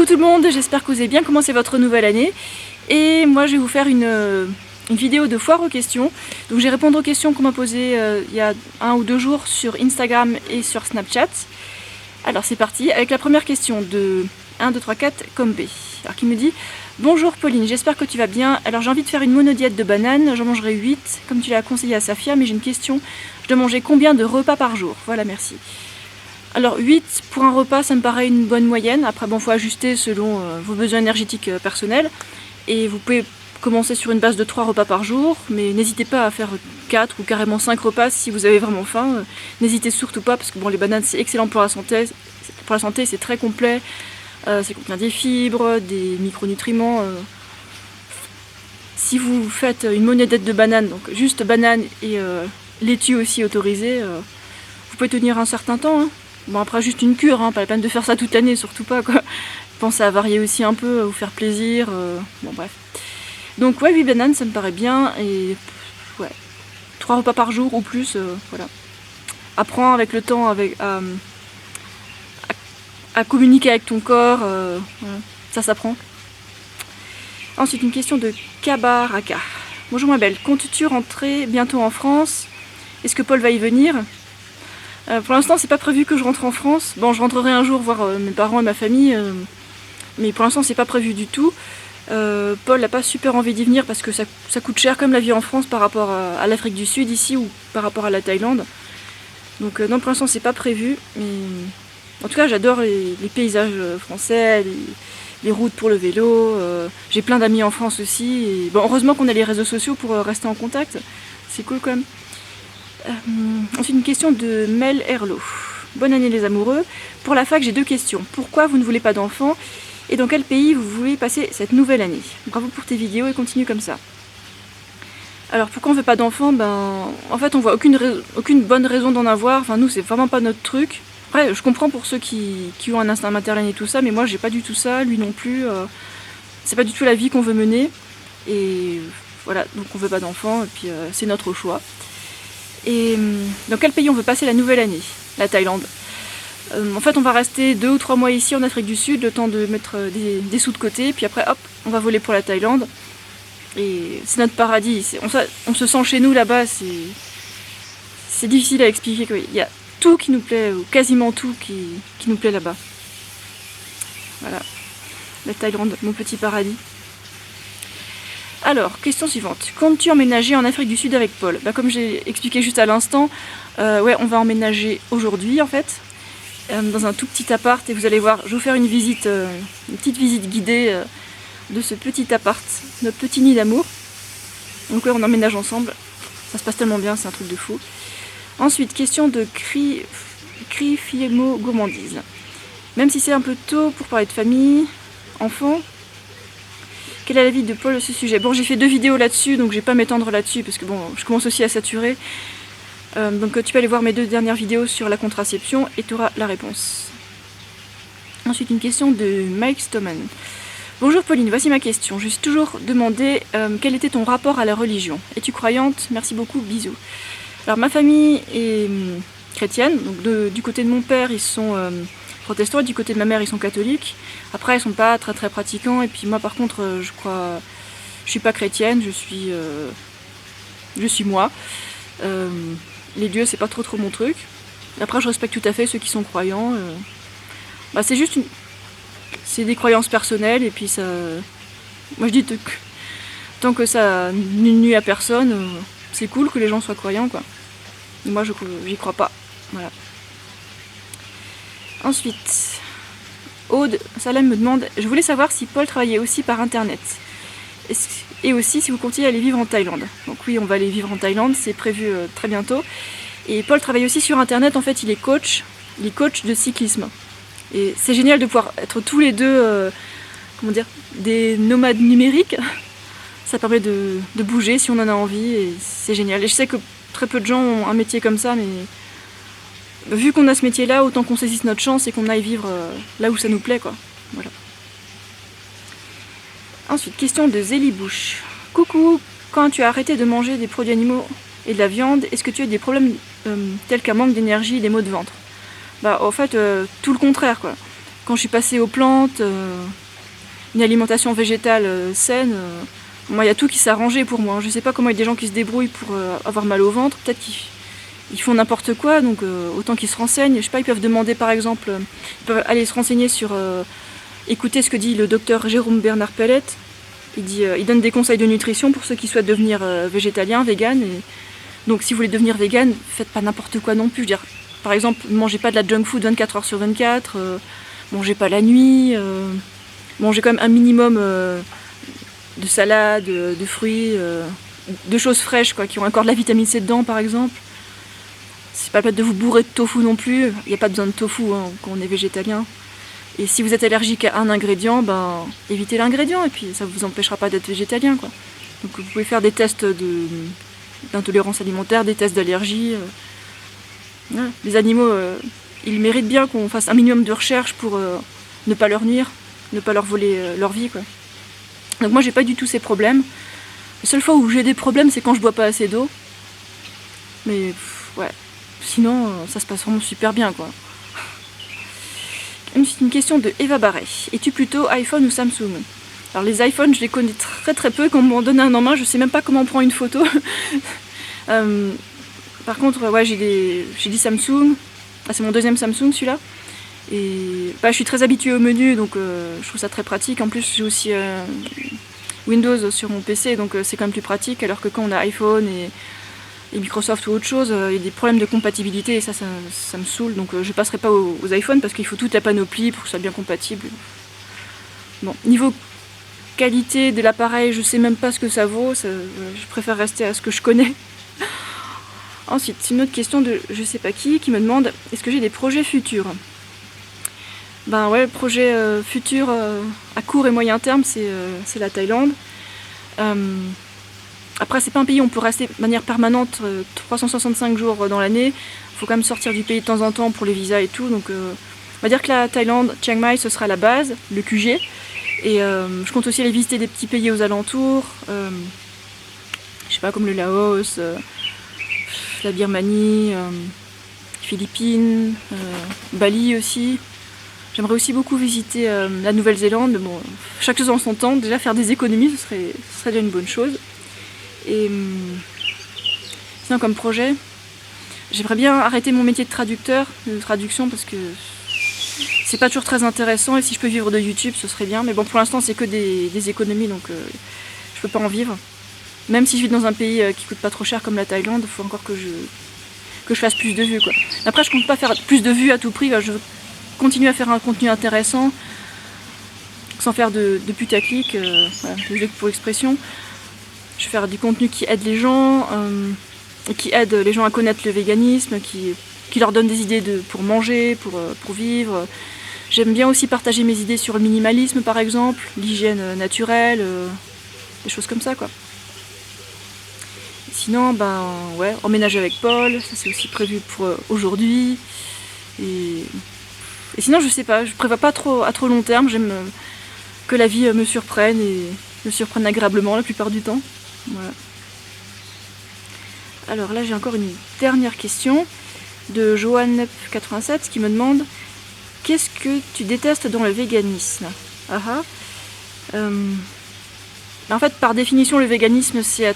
Coucou tout le monde, j'espère que vous avez bien commencé votre nouvelle année. Et moi je vais vous faire une vidéo de foire aux questions. Donc je vais répondre aux questions qu'on m'a posées il y a 1 ou 2 jours sur Instagram et sur Snapchat. Alors c'est parti avec la première question de 1, 2, 3, 4 comme B. Alors qui me dit: bonjour Pauline, j'espère que tu vas bien. Alors j'ai envie de faire une monodiète de bananes, j'en mangerai 8 comme tu l'as conseillé à Safia, mais j'ai une question. Je dois manger combien de repas par jour? Voilà, merci. Alors 8 pour un repas, ça me paraît une bonne moyenne. Après bon, faut ajuster selon vos besoins énergétiques personnels. Et vous pouvez commencer sur une base de 3 repas par jour, mais n'hésitez pas à faire 4 ou carrément 5 repas si vous avez vraiment faim. N'hésitez surtout pas, parce que bon, les bananes c'est excellent pour la santé. Pour la santé, c'est très complet. Ça contient des fibres, des micronutriments. Si vous faites une monodiète de bananes, donc juste banane et laitue aussi autorisé, vous pouvez tenir un certain temps. Hein. Bon, après juste une cure, hein, pas la peine de faire ça toute l'année, surtout pas quoi. Pensez à varier aussi un peu, à vous faire plaisir. Bon bref. Donc ouais, 8 bananes ça me paraît bien, et ouais, 3 repas par jour ou plus, voilà. Apprends avec le temps à communiquer avec ton corps, voilà. Ça s'apprend. Ensuite une question de Kabaraka. Bonjour ma belle, comptes-tu rentrer bientôt en France? Est-ce que Paul va y venir? Pour l'instant c'est pas prévu que je rentre en France. Bon, je rentrerai un jour voir mes parents et ma famille, mais pour l'instant c'est pas prévu du tout. Paul n'a pas super envie d'y venir parce que ça coûte cher comme la vie en France par rapport à l'Afrique du Sud ici, ou par rapport à la Thaïlande. Donc non, pour l'instant c'est pas prévu, mais en tout cas j'adore les paysages français, les routes pour le vélo. J'ai plein d'amis en France aussi, et bon, heureusement qu'on a les réseaux sociaux pour rester en contact, c'est cool quand même. Ensuite une question de Mel Herlo. Bonne année les amoureux. Pour la fac j'ai 2 questions. Pourquoi vous ne voulez pas d'enfants? Et dans quel pays vous voulez passer cette nouvelle année? Bravo pour tes vidéos et continue comme ça. Alors pourquoi on veut pas d'enfants? Ben en fait on voit aucune bonne raison d'en avoir. Enfin nous c'est vraiment pas notre truc. Après je comprends pour ceux qui ont un instinct maternel et tout ça, mais moi j'ai pas du tout ça, lui non plus. C'est pas du tout la vie qu'on veut mener. Et voilà, donc on veut pas d'enfants, et puis c'est notre choix. Et dans quel pays on veut passer la nouvelle année? La Thaïlande. En fait on va rester 2 ou 3 mois ici en Afrique du Sud, le temps de mettre des sous de côté, puis après hop, on va voler pour la Thaïlande. Et c'est notre paradis, on se sent chez nous là-bas, c'est difficile à expliquer. Il y a tout qui nous plaît, ou quasiment tout qui nous plaît là-bas. Voilà, la Thaïlande, mon petit paradis. Alors, question suivante. Comptes-tu emménager en Afrique du Sud avec Paul? Bah, comme j'ai expliqué juste à l'instant, ouais, on va emménager aujourd'hui en fait, dans un tout petit appart, et vous allez voir, je vais vous faire une petite visite guidée de ce petit appart, notre petit nid d'amour. Donc ouais, on emménage ensemble, ça se passe tellement bien, c'est un truc de fou. Ensuite, question de Crifimo Gourmandise. Même si c'est un peu tôt pour parler de famille, enfants, quel est l'avis de Paul à ce sujet? Bon, j'ai fait 2 vidéos là-dessus, donc je vais pas m'étendre là-dessus, parce que bon, je commence aussi à saturer. Donc tu peux aller voir mes 2 dernières vidéos sur la contraception, et tu auras la réponse. Ensuite, une question de Mike Stoman. Bonjour Pauline, voici ma question. Je me suis toujours demandé quel était ton rapport à la religion. Es-tu croyante? Merci beaucoup, bisous. Alors ma famille est chrétienne, donc du côté de mon père ils sont protestants, et du côté de ma mère ils sont catholiques. Après ils sont pas très très pratiquants, et puis moi par contre je suis pas chrétienne, je suis moi. Les dieux c'est pas trop mon truc. Après je respecte tout à fait ceux qui sont croyants. Bah, c'est des croyances personnelles, et puis ça, moi je dis tant que ça ne nuit à personne, c'est cool que les gens soient croyants quoi. Et moi j'y crois pas. Voilà. Ensuite, Aude Salem me demande: je voulais savoir si Paul travaillait aussi par internet. Et aussi si vous comptiez aller vivre en Thaïlande. Donc oui, on va aller vivre en Thaïlande, c'est prévu très bientôt. Et Paul travaille aussi sur internet, en fait il est coach de cyclisme. Et c'est génial de pouvoir être tous les deux, comment dire, des nomades numériques. Ça permet de bouger si on en a envie, et c'est génial. Et je sais que très peu de gens ont un métier comme ça, mais vu qu'on a ce métier-là, autant qu'on saisisse notre chance et qu'on aille vivre là où ça nous plaît, quoi. Voilà. Ensuite, question de Zélie Bouche. Coucou, quand tu as arrêté de manger des produits animaux et de la viande, est-ce que tu as des problèmes tels qu'un manque d'énergie et des maux de ventre? Bah, en fait, tout le contraire, quoi. quand je suis passée aux plantes, une alimentation végétale saine, moi il y a tout qui s'est arrangé pour moi. Je sais pas comment il y a des gens qui se débrouillent pour avoir mal au ventre, peut-être qu'ils font n'importe quoi, donc autant qu'ils se renseignent. Je sais pas, ils peuvent demander par exemple, ils peuvent aller se renseigner sur, écouter ce que dit le docteur Jérôme Bernard Pellet. Il donne des conseils de nutrition pour ceux qui souhaitent devenir végétaliens, véganes. Et donc si vous voulez devenir vegan, faites pas n'importe quoi non plus. Je veux dire, par exemple, ne mangez pas de la junk food 24 heures sur 24, mangez pas la nuit, mangez quand même un minimum de salade, de fruits, de choses fraîches quoi, qui ont encore de la vitamine C dedans par exemple. C'est pas la peine de vous bourrer de tofu non plus, il n'y a pas besoin de tofu hein, quand on est végétalien. Et si vous êtes allergique à un ingrédient, ben évitez l'ingrédient et puis ça ne vous empêchera pas d'être végétalien quoi. Donc vous pouvez faire des tests d'intolérance alimentaire, des tests d'allergie. Ouais. Les animaux, ils méritent bien qu'on fasse un minimum de recherche pour ne pas leur nuire, ne pas leur voler leur vie quoi. Donc moi j'ai pas du tout ces problèmes. La seule fois où j'ai des problèmes c'est quand je bois pas assez d'eau. Mais ouais, sinon ça se passe vraiment super bien quoi. C'est une question de Eva Barret. Es-tu plutôt iPhone ou Samsung? Alors les iPhones je les connais très très peu, quand on m'en donne un en main je sais même pas comment on prend une photo. Par contre ouais j'ai des Samsung, ah, c'est mon deuxième Samsung celui-là. Et bah, je suis très habituée au menu donc je trouve ça très pratique. En plus j'ai aussi Windows sur mon PC donc c'est quand même plus pratique, alors que quand on a iPhone et Microsoft ou autre chose, il y a des problèmes de compatibilité et ça me saoule, donc je passerai pas aux iPhones parce qu'il faut toute la panoplie pour que ce soit bien compatible. Bon, niveau qualité de l'appareil, je sais même pas ce que ça vaut, je préfère rester à ce que je connais. Ensuite, c'est une autre question de je sais pas qui me demande est-ce que j'ai des projets futurs? Ben ouais, le projet futur à court et moyen terme, c'est la Thaïlande. Après, c'est pas un pays où on peut rester de manière permanente 365 jours dans l'année. Il faut quand même sortir du pays de temps en temps pour les visas et tout. Donc, on va dire que la Thaïlande, Chiang Mai, ce sera la base, le QG. Et je compte aussi aller visiter des petits pays aux alentours. Je sais pas, comme le Laos, la Birmanie, Philippines, Bali aussi. J'aimerais aussi beaucoup visiter la Nouvelle-Zélande. Bon, chaque chose en son temps. Déjà, faire des économies, ce serait déjà une bonne chose. Et sinon comme projet, j'aimerais bien arrêter mon métier de traducteur, de traduction, parce que c'est pas toujours très intéressant et si je peux vivre de YouTube ce serait bien, mais bon pour l'instant c'est que des économies donc je peux pas en vivre. Même si je vis dans un pays qui coûte pas trop cher comme la Thaïlande, il faut encore que je fasse plus de vues quoi. Après je compte pas faire plus de vues à tout prix, je veux continuer à faire un contenu intéressant sans faire de putaclic, voilà, désolé pour l'expression. Je vais faire du contenu qui aide les gens, qui aide les gens à connaître le véganisme, qui leur donne des idées pour manger, pour vivre. J'aime bien aussi partager mes idées sur le minimalisme par exemple, l'hygiène naturelle, des choses comme ça quoi. Sinon, ben ouais, emménager avec Paul, ça c'est aussi prévu pour aujourd'hui. Et sinon je sais pas, je prévois pas trop à trop long terme, j'aime que la vie me surprenne et me surprenne agréablement la plupart du temps. Voilà. Alors là j'ai encore une dernière question de Joanne87 qui me demande qu'est-ce que tu détestes dans le véganisme? En fait par définition le véganisme c'est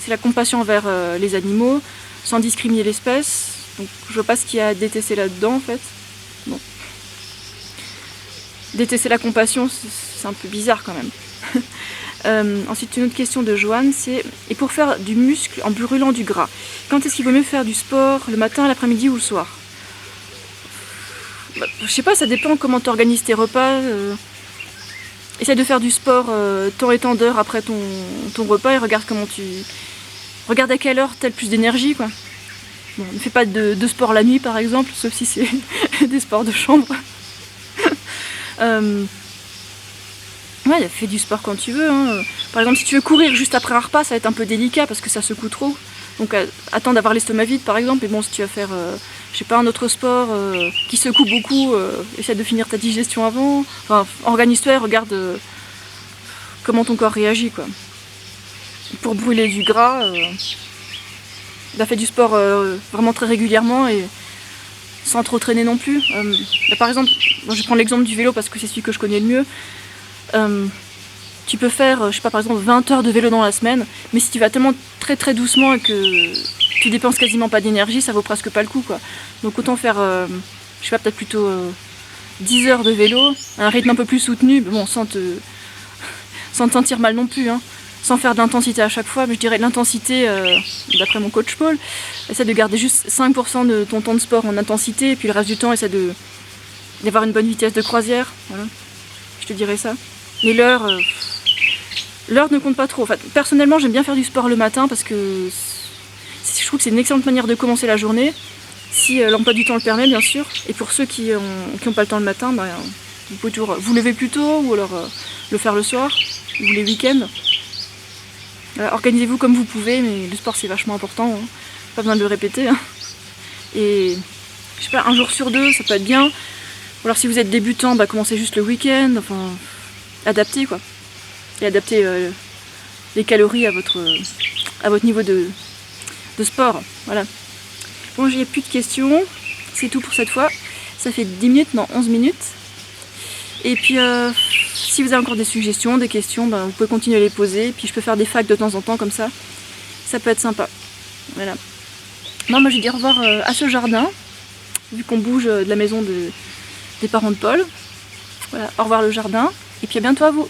la compassion envers les animaux sans discriminer l'espèce, donc je vois pas ce qu'il y a à détester là-dedans en fait. Bon. Détester la compassion c'est un peu bizarre quand même. Ensuite une autre question de Joanne c'est et pour faire du muscle en brûlant du gras, quand est-ce qu'il vaut mieux faire du sport, le matin, l'après-midi ou le soir? Je sais pas, ça dépend comment tu organises tes repas. Essaye de faire du sport tant et tant d'heures après ton repas et regarde regarde à quelle heure t'as le plus d'énergie quoi. Bon, ne fais pas de sport la nuit par exemple, sauf si c'est des sports de chambre. Ouais, fais du sport quand tu veux. Hein. Par exemple, si tu veux courir juste après un repas, ça va être un peu délicat parce que ça secoue trop. Donc attends d'avoir l'estomac vide par exemple. Et bon, si tu vas faire, je sais pas, un autre sport qui secoue beaucoup, essaie de finir ta digestion avant. Enfin, organise-toi et regarde comment ton corps réagit quoi. Pour brûler du gras, fais du sport vraiment très régulièrement et sans trop traîner non plus. Par exemple, bon, je vais prendre l'exemple du vélo parce que c'est celui que je connais le mieux. Tu peux faire, je sais pas, par exemple 20 heures de vélo dans la semaine, mais si tu vas tellement très très doucement et que tu dépenses quasiment pas d'énergie, ça vaut presque pas le coup, quoi. Donc autant faire, je sais pas, peut-être plutôt 10 heures de vélo, à un rythme un peu plus soutenu, bon, sans te sentir mal non plus, hein, sans faire d'intensité à chaque fois, mais je dirais l'intensité, d'après mon coach Paul, essaie de garder juste 5% de ton temps de sport en intensité, et puis le reste du temps, essaie d'avoir une bonne vitesse de croisière, voilà. Je te dirais ça. Mais l'heure ne compte pas trop. Enfin, personnellement, j'aime bien faire du sport le matin parce que je trouve que c'est une excellente manière de commencer la journée, si l'emploi du temps le permet, bien sûr. Et pour ceux qui ont pas le temps le matin, bah, vous pouvez toujours vous lever plus tôt ou alors le faire le soir ou les week-ends. Organisez-vous comme vous pouvez, mais le sport c'est vachement important, hein. Pas besoin de le répéter, hein. Et je sais pas, un jour sur deux, ça peut être bien. Ou alors si vous êtes débutant, bah, commencez juste le week-end, enfin, adaptez quoi. Et adaptez les calories à votre niveau de sport. Voilà. Bon, j'ai plus de questions. C'est tout pour cette fois. Ça fait 10 minutes, non, 11 minutes. Et puis, si vous avez encore des suggestions, des questions, ben, vous pouvez continuer à les poser. Puis je peux faire des facs de temps en temps comme ça. Ça peut être sympa. Voilà. Moi, je dis au revoir à ce jardin, vu qu'on bouge de la maison des parents de Paul. Voilà, au revoir le jardin. Et puis à bientôt à vous.